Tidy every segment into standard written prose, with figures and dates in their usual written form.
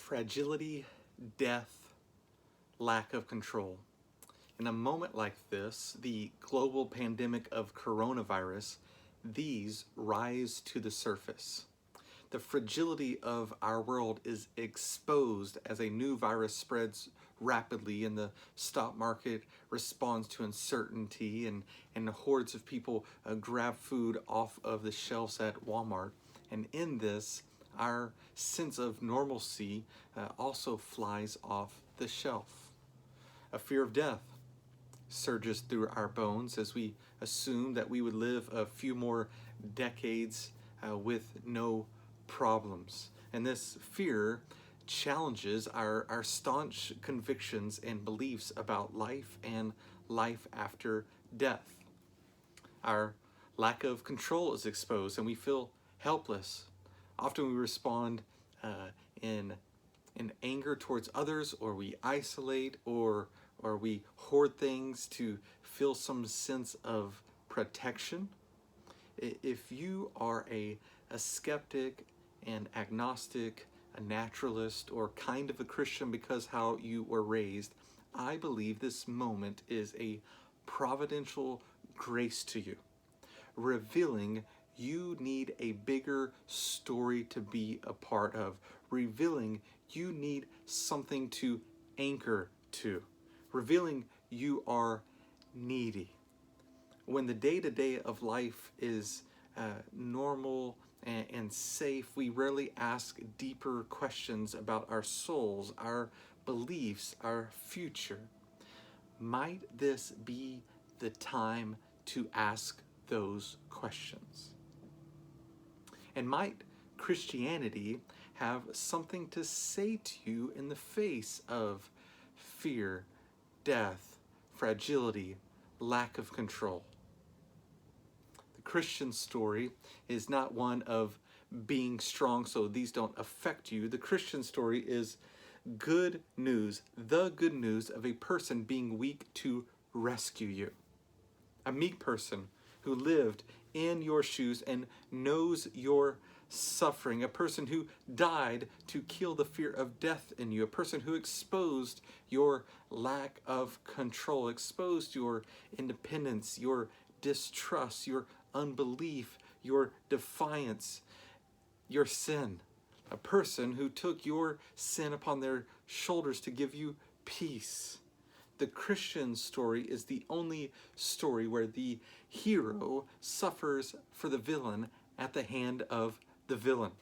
Fragility, death, lack of control. In a moment like this, the global pandemic of coronavirus, these rise to the surface. The fragility of our world is exposed as a new virus spreads rapidly and the stock market responds to uncertainty and hordes of people grab food off of the shelves at Walmart. And in this, our sense of normalcy also flies off the shelf. A fear of death surges through our bones as we assume that we would live a few more decades with no problems. And this fear challenges our staunch convictions and beliefs about life and life after death. Our lack of control is exposed and we feel helpless. Often we respond in anger towards others, or we isolate, or we hoard things to feel some sense of protection. If you are a skeptic, an agnostic, a naturalist, or kind of a Christian because how you were raised, I believe this moment is a providential grace to you, revealing you need a bigger story to be a part of, revealing you need something to anchor to, revealing you are needy. When the day-to-day of life is normal and safe, we rarely ask deeper questions about our souls, our beliefs, our future. Might this be the time to ask those questions? And might Christianity have something to say to you in the face of fear, death, fragility, lack of control? The Christian story is not one of being strong so these don't affect you. The Christian story is good news, the good news of a person being weak to rescue you. A meek person who lived in your shoes and knows your suffering, a person who died to kill the fear of death in you, a person who exposed your lack of control, exposed your independence, your distrust, your unbelief, your defiance, your sin, a person who took your sin upon their shoulders to give you peace. The Christian story is the only story where the hero suffers for the villain at the hand of the villain.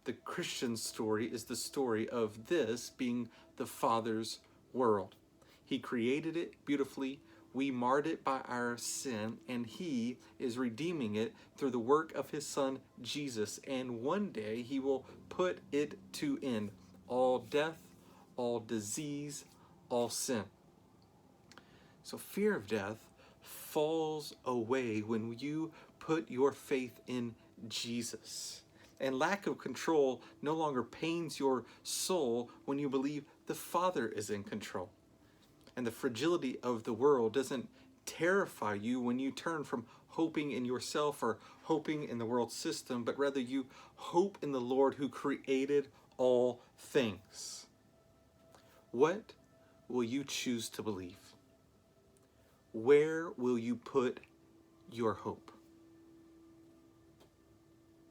The Christian story is the story of this being the Father's world. He created it beautifully. We marred it by our sin, and He is redeeming it through the work of His Son, Jesus. And one day He will put it to end. All death, all disease, all sin. So fear of death falls away when you put your faith in Jesus. And lack of control no longer pains your soul when you believe the Father is in control. And the fragility of the world doesn't terrify you when you turn from hoping in yourself or hoping in the world system, but rather you hope in the Lord who created all things. What will you choose to believe? Where will you put your hope?